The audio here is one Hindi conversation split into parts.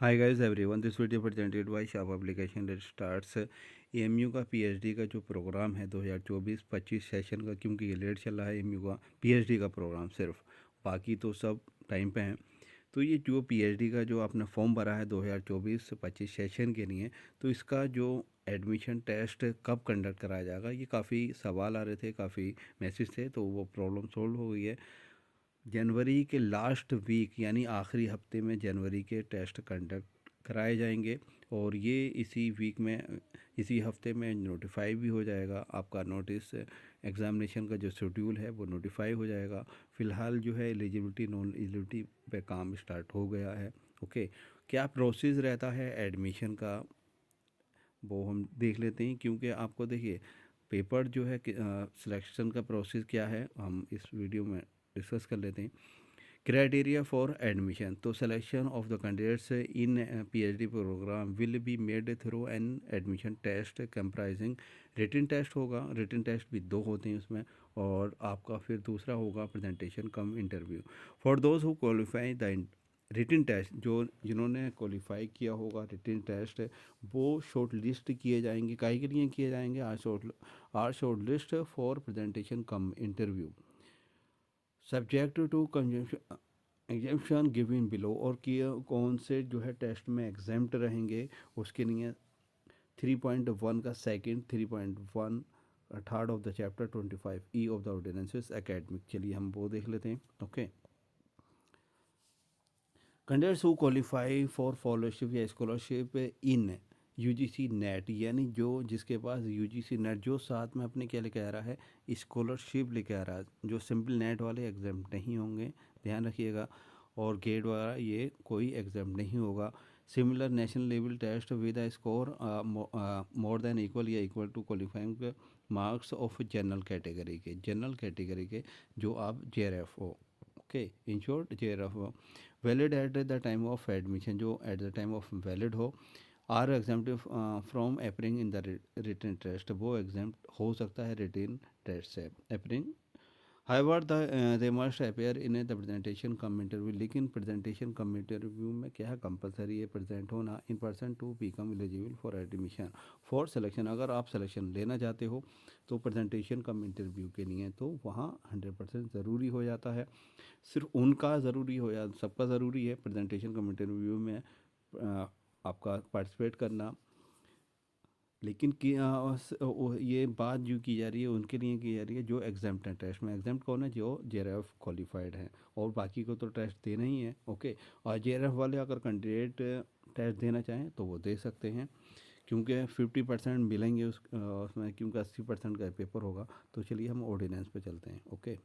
Hi guys everyone, this video presented by Shah publication that starts AMU का पीएचडी का जो प्रोग्राम है 2024-25 सेशन का, क्योंकि ये लेट चल रहा है एएमयू का पीएचडी का प्रोग्राम सिर्फ, बाकी तो सब टाइम पे हैं। तो ये जो पीएचडी का जो आपने फॉर्म भरा है 2024-25 सेशन के लिए, तो इसका जो एडमिशन टेस्ट कब कंडक्ट कराया जाएगा, ये काफ़ी सवाल आ रहे थे, काफ़ी मैसेज थे, तो वो प्रॉब्लम सोल्व हो गई है। जनवरी के लास्ट वीक यानी आखिरी हफ्ते में जनवरी के टेस्ट कंडक्ट कराए जाएंगे, और ये इसी वीक में, इसी हफ्ते में नोटिफाई भी हो जाएगा। आपका नोटिस एग्ज़ामिनेशन का जो शेड्यूल है वो नोटिफाई हो जाएगा। फ़िलहाल जो है एलिजिबिलिटी नॉन एलिजिबिलिटी पे काम स्टार्ट हो गया है। ओके, क्या प्रोसेस रहता है एडमिशन का वो हम देख लेते हैं, क्योंकि आपको देखिए पेपर जो है सिलेक्शन का प्रोसेस क्या है हम इस वीडियो में डिस्कस कर लेते हैं। क्राइटेरिया फॉर एडमिशन, तो selection of the candidates in PhD programme will be made through an admission test comprising written test होगा, रिटन टेस्ट भी दो होते हैं उसमें, और आपका फिर दूसरा होगा presentation cum interview. For those who qualify the written test, जो जिन्होंने क्वालिफाई किया होगा रिटन टेस्ट, वो शॉर्ट लिस्ट किए जाएंगे। काहे के लिए किए जाएंगे? Are short list for presentation cum interview subject to consumption exemption given below, और कि कौन से जो है टेस्ट में एग्जाम्प्ट रहेंगे उसके लिए 3.1 का second, 3.1 third of the chapter, 25 E of the ordinances academic. चलिए हम वो देख लेते हैं। Okay, candidates who qualify for fellowship या स्कॉलरशिप इन यूजीसी नेट, यानी जो जिसके पास यूजीसी नेट जो साथ में अपने क्या लेके आ रहा है, स्कॉलरशिप लेके आ रहा है, जो सिंपल नेट वाले एग्जाम नहीं होंगे, ध्यान रखिएगा। और गेट वाला ये कोई एग्जाम नहीं होगा। Similar national level test with a score more than equal या equal to qualifying marks of general category के जो आप जेआरएफ हो। ओके, इन शॉर्ट जेआरएफ हो, valid at the time of admission, जो at the time of valid हो, are exempt from appearing in the written test, वो एग्जाम्प्ट हो सकता है रिटन टेस्ट से appearing. However they must appear in the presentation cum interview, लेकिन प्रेजेंटेशन कम इंटरव्यू में क्या है, कंपलसरी है प्रेजेंट होना in person to become eligible for admission for selection. अगर आप सिलेक्शन लेना चाहते हो तो प्रेजेंटेशन कम इंटरव्यू के लिए तो वहाँ 100% ज़रूरी हो जाता है। सिर्फ उनका ज़रूरी हो या सबका ज़रूरी है प्रेजेंटेशन कम इंटरव्यू में आपका पार्टिसिपेट करना। लेकिन ये बात जो की जा रही है उनके लिए की जा रही है जो एग्जाम्प्ट हैं टेस्ट में। एग्जाम्प्ट कौन है? जो जेआरएफ क्वालिफाइड हैं, और बाकी को तो टेस्ट देना ही है। ओके, और जेआरएफ वाले अगर कैंडिडेट टेस्ट देना चाहें तो वो दे सकते हैं, क्योंकि 50% मिलेंगे उसमें, क्योंकि 80% का पेपर होगा। तो चलिए हम ऑर्डिनेंस पे चलते हैं। ओके,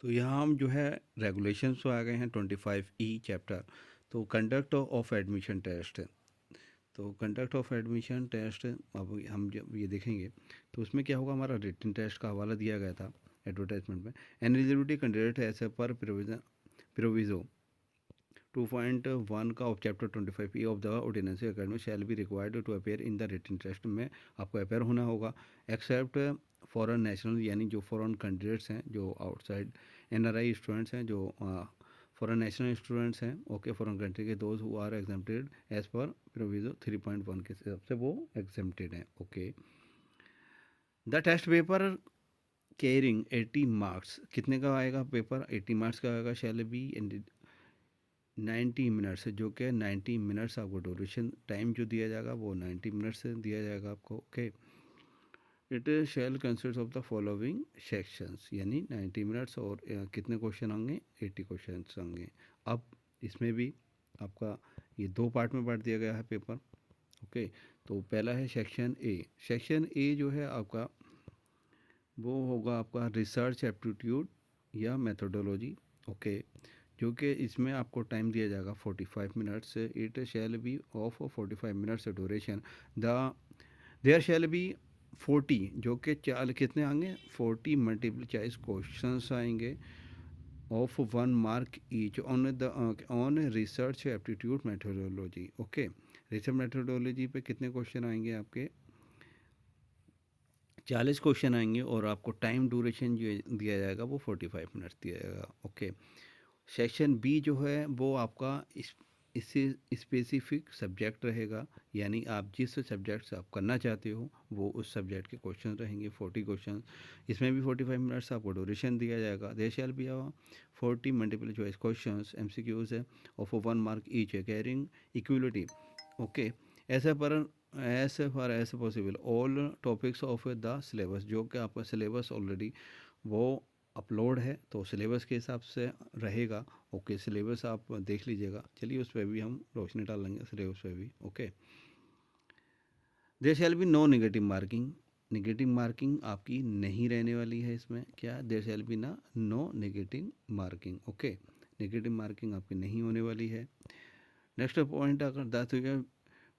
तो यहाँ हम जो है रेगुलेशंस तो आ गए हैं 25 ई चैप्टर। तो कंडक्ट ऑफ एडमिशन टेस्ट, तो कंडक्ट ऑफ एडमिशन टेस्ट अब हम जब ये देखेंगे तो उसमें क्या होगा, हमारा रिटन टेस्ट का हवाला दिया गया था एडवर्टाइजमेंट में। एलिजिबिलिटी कैंडिडेट ऐसे पर प्रोविजो 2.1 का of chapter 25 E of the ordinance academy shall be required to appear in the written test, में आपको अपेयर होना होगा। एक्सेप्ट फॉरेन नेशनल, यानी जो फॉरेन कैंडिडेट्स हैं, जो आउटसाइड एनआरआई स्टूडेंट्स हैं, जो फॉरेन नेशनल स्टूडेंट्स हैं, ओके, फॉरेन कंट्री के, those who are exempted as per proviso 3.1 के हिसाब से वो एग्जेम्प्टेड हैं। Okay, the test paper carrying 80 marks, कितने का आएगा पेपर? 80 मार्क्स का आएगा। शैल बी 90 मिनट्स, जो कि 90 मिनट्स आपको ड्यूरेशन टाइम जो दिया जाएगा वो 90 मिनट्स दिया जाएगा आपको। Okay, it shall consist of the following sections, यानी 90 मिनट्स, और कितने क्वेश्चन होंगे? 80 क्वेश्चन होंगे। अब इसमें भी आपका ये दो पार्ट में बांट दिया गया है पेपर। ओके, तो पहला है सेक्शन ए। सेक्शन ए जो है आपका वो होगा आपका रिसर्च एप्टीट्यूड या मेथोडोलॉजी। ओके, जो कि इसमें आपको टाइम दिया जाएगा 45 minutes. It shall be of 45 minutes duration. The there shall be 40, जो कि चार कितने आएंगे? 40 मल्टीपल चॉइस क्वेश्चंस आएंगे of 1 mark each on research aptitude methodology. Okay, research methodology पे कितने क्वेश्चन आएंगे आपके? 40 क्वेश्चन आएंगे और आपको टाइम ड्यूरेशन जो दिया जाएगा वो 45 मिनट्स दिया जाएगा। ओके। सेक्शन बी जो है वो आपका इससे स्पेसिफिक सब्जेक्ट रहेगा, यानी आप जिस सब्जेक्ट से आप करना चाहते हो वो उस सब्जेक्ट के क्वेश्चन रहेंगे, 40 क्वेश्चन। इसमें भी 45 मिनट्स आपको ड्यूरेशन दिया जाएगा। There shall be 40 multiple choice question MCQs है ऑफ 1 मार्क ईच है कैरिंग इक्वलिटी। ओके। ऐसा पर as far as possible all topics of the syllabus, जो कि आपका सिलेबस ऑलरेडी वो अपलोड है तो सिलेबस के हिसाब से रहेगा। ओके। सिलेबस आप देख लीजिएगा। चलिए उस पर भी हम रोशनी डाल लेंगे, सिलेबस पे भी। Okay. There shall be no negative marking, negative marking आपकी नहीं रहने वाली है इसमें। क्या? देयर शैल बी ना no negative marking. Okay. Negative marking आपकी नहीं होने वाली है। नेक्स्ट पॉइंट अगर that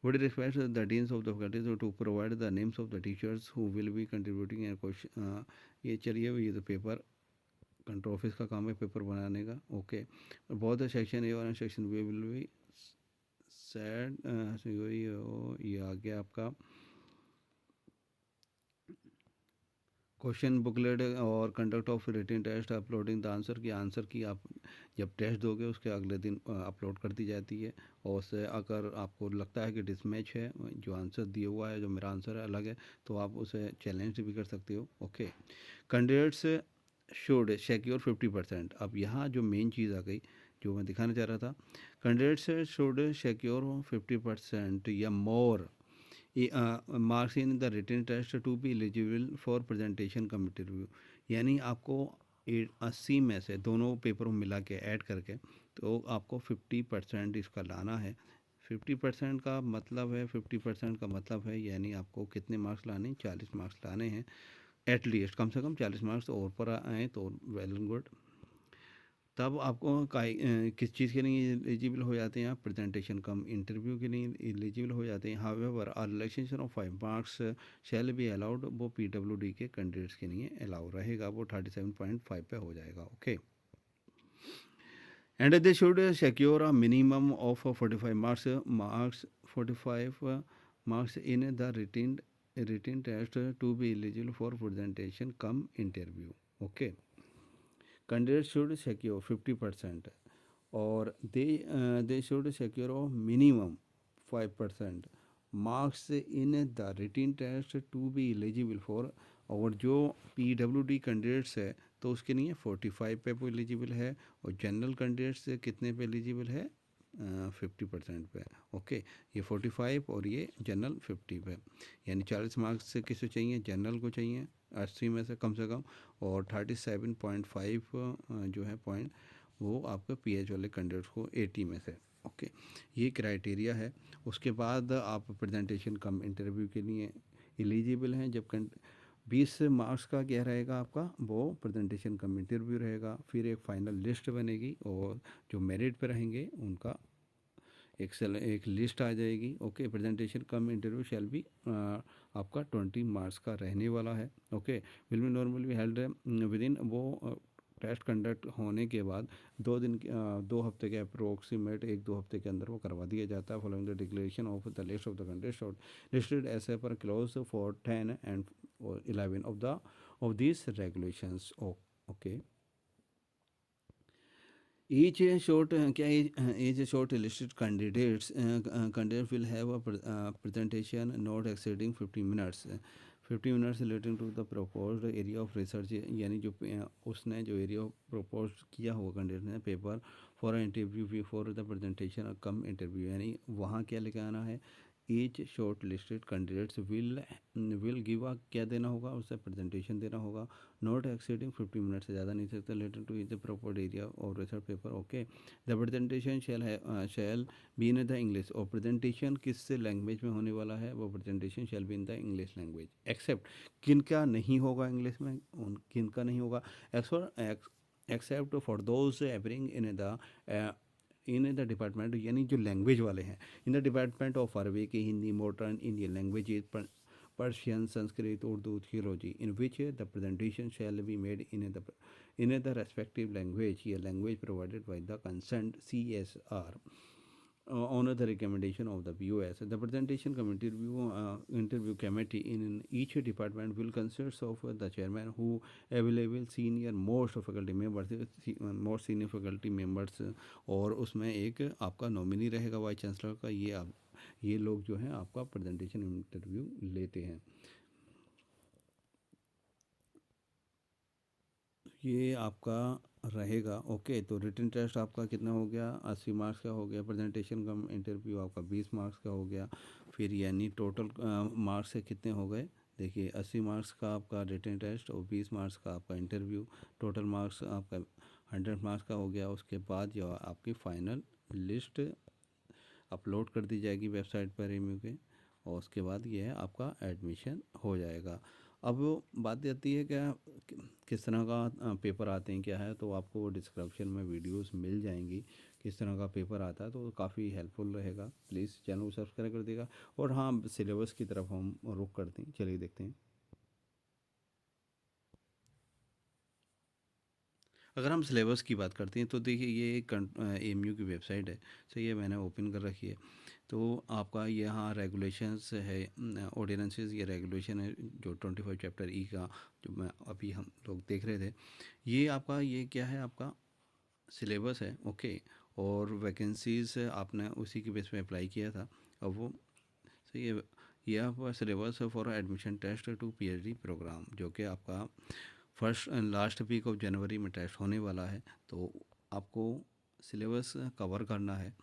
would request the deans of the faculty to provide the names of the teachers who will be contributing a question। ये चलिए ये तो पेपर कंट्रोल ऑफिस का काम है पेपर बनाने का। ओके। बहुत सेक्शन ए और section B will be said. ये आ गया आपका क्वेश्चन बुकलेट और conduct of written test uploading the answer key. Answer key आप जब टेस्ट दोगे उसके अगले दिन अपलोड कर दी जाती है। और उससे अगर आपको लगता है कि डिसमैच है, जो आंसर दिया हुआ है जो मेरा आंसर है अलग है, तो आप उसे चैलेंज भी कर सकते हो। ओके। Candidates should secure 50%। अब यहाँ जो मेन चीज़ आ गई जो मैं दिखाना चाह रहा था, कैंडिडेट्स शुड सिक्योर 50% या more marks in the written test to be eligible for presentation cum interview. यानी आपको 80 में से दोनों पेपरों मिला के ऐड करके तो आपको 50% इसका लाना है। 50% का मतलब है 50% का मतलब है यानी आपको कितने मार्क्स लाने? 40 मार्क्स लाने हैं एटलीस्ट, कम से कम 40 मार्क्स और पर आए तो वेल एंड गुड। तब आपको किस चीज़ के लिए एलिजिबल हो जाते हैं आप? प्रेजेंटेशन कम इंटरव्यू के लिए एलिजिबल हो जाते हैं। However a relaxation of 5 marks shall be allowed, वो PWD के कैंडिडेट्स के लिए अलाउ रहेगा, वो 37.5 पे हो जाएगा। Okay. And they should secure a minimum of 45 marks 45 marks in the written test to be eligible for presentation cum interview. Okay. Candidate should secure 50% और they should secure minimum 5% marks in the written test to be eligible for. और जो PWD कैंडिडेट्स है तो उसके लिए 45 पे एलिजिबल है, और जनरल कैंडिडेट्स कितने पे एलिजिबल है? 50% पे। ओके। ये 45 और ये जनरल 50 पे, यानी 40 मार्क्स से किसे चाहिए? जनरल को चाहिए 80 में से कम, और 37.5 जो है पॉइंट वो आपके PH वाले कैंडिडेट्स को 80 में से। ओके। ये क्राइटेरिया है। उसके बाद आप प्रेजेंटेशन कम इंटरव्यू के लिए एलिजिबल हैं। जब 20 मार्क्स का क्या रहेगा आपका? वो प्रेजेंटेशन कम इंटरव्यू रहेगा। फिर एक फाइनल लिस्ट बनेगी और जो मेरिट पे रहेंगे उनका एक लिस्ट आ जाएगी। ओके। प्रेजेंटेशन कम इंटरव्यू शैल भी आपका 20 मार्क्स का रहने वाला है। Okay. Will be normally held with in, वो टेस्ट कंडक्ट होने के बाद 2 हफ्ते के अप्रोक्सीमेट 1-2 हफ्ते के अंदर वो करवा दिया जाता है। Following the declaration of the list of the contest listed as per close for 10 and 11 of this regulations. Okay. Each short क्या each short listed candidate will have a presentation not exceeding 50 minutes, 50 minutes relating to the proposed area of research। यानी जो उसने जो एरिया प्रपोज किया होगा कैंडिडेट ने paper for interview for the presentation cum interview, यानी वहाँ क्या लेके आना है? Each short listed candidates will give a, क्या देना होगा? उससे प्रेजेंटेशन देना होगा नॉट एक्सीडिंग 50 मिनट से ज़्यादा नहीं सकता related to the proper area और research paper. Okay. The presentation shall be in the English, और प्रेजेंटेशन किस लैंग्वेज में होने वाला है? वो presentation shall be in the English language except, किनका नहीं होगा इंग्लिश में? किनका नहीं होगा? Except for those appearing in the department, यानी जो लैंग्वेज वाले हैं in the department of Arabic, Hindi, modern Indian language, Persian, Sanskrit, Urdu, theology, in which the presentation shall be made in the respective language, a language provided by the concerned CSR, honor the recommendation of the POS. The presentation committee interview committee in each department will consist of the chairman who available senior most faculty members, most senior faculty members, और उसमें एक आपका नॉमिनी रहेगा वाइस चांसलर का। ये लोग जो हैं आपका प्रेजेंटेशन इंटरव्यू लेते हैं। ये आपका रहेगा। ओके, तो रिटन टेस्ट आपका कितना हो गया, 80 मार्क्स का हो गया। प्रेजेंटेशन का इंटरव्यू आपका 20 मार्क्स का हो गया। फिर यानी टोटल मार्क्स से कितने हो गए, देखिए 80 मार्क्स का आपका रिटन टेस्ट और 20 मार्क्स का आपका इंटरव्यू, टोटल मार्क्स आपका 100 मार्क्स का हो गया। उसके बाद जो आपकी फ़ाइनल लिस्ट अपलोड कर दी जाएगी वेबसाइट पर एमयू के, और उसके बाद ये है आपका एडमिशन हो जाएगा। अब बात आती है क्या किस तरह का पेपर आते हैं क्या है, तो आपको डिस्क्रिप्शन में वीडियोस मिल जाएंगी किस तरह का पेपर आता है, तो काफ़ी हेल्पफुल रहेगा। प्लीज़ चैनल को सब्सक्राइब कर देगा। और हाँ, सिलेबस की तरफ हम रुख करते हैं, चलिए देखते हैं। अगर हम सिलेबस की बात करते हैं तो देखिए ये एमयू की वेबसाइट है, सही है, मैंने ओपन कर रखी है। तो आपका यहाँ रेगुलेशंस है, ऑर्डिनेंसेस, ये रेगुलेशन है जो 25 चैप्टर ई का जो मैं अभी हम लोग देख रहे थे। ये आपका ये क्या है, आपका सिलेबस है। ओके, और वैकेंसीज आपने उसी के बेस पे अप्लाई किया था। अब वो सही है, ये आपका syllabus for admission test to PhD program, जो कि आपका फर्स्ट लास्ट वीक ऑफ जनवरी में टेस्ट होने वाला है। तो आपको सिलेबस कवर करना है।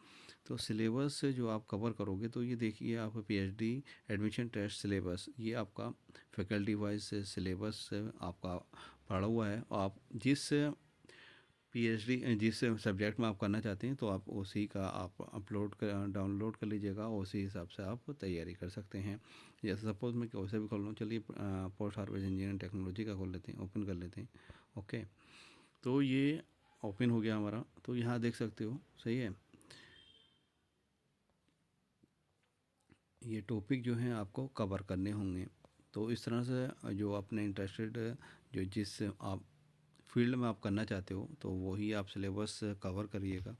तो सिलेबस जो आप कवर करोगे तो ये देखिए आप पीएचडी एडमिशन टेस्ट सिलेबस, ये आपका फैकल्टी वाइज सिलेबस आपका पड़ा हुआ है। आप जिस सब्जेक्ट में आप करना चाहते हैं तो आप उसी का आप डाउनलोड कर लीजिएगा, उसी हिसाब से आप तैयारी कर सकते हैं। जैसे सपोज़ मैं वैसे भी खोल लूँ, चलिए पोस्ट हार्वेस्ट इंजीनियरिंग टेक्नोलॉजी का खोल लेते हैं, ओपन कर लेते हैं। ओके, तो ये ओपन हो गया हमारा। तो यहाँ देख सकते हो, सही है, ये टॉपिक जो हैं आपको कवर करने होंगे। तो इस तरह से जो अपने इंटरेस्टेड, जो जिस आप फील्ड में आप करना चाहते हो तो वही आप सिलेबस कवर करिएगा।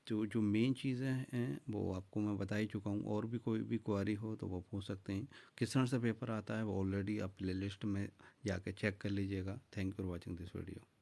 जो जो मेन चीज़ें हैं वो आपको मैं बता ही चुका हूँ। और भी कोई भी क्वारी हो तो वो पूछ सकते हैं। किस तरह से पेपर आता है वो ऑलरेडी आप प्लेलिस्ट में जाके चेक कर लीजिएगा। Thank you for watching this video.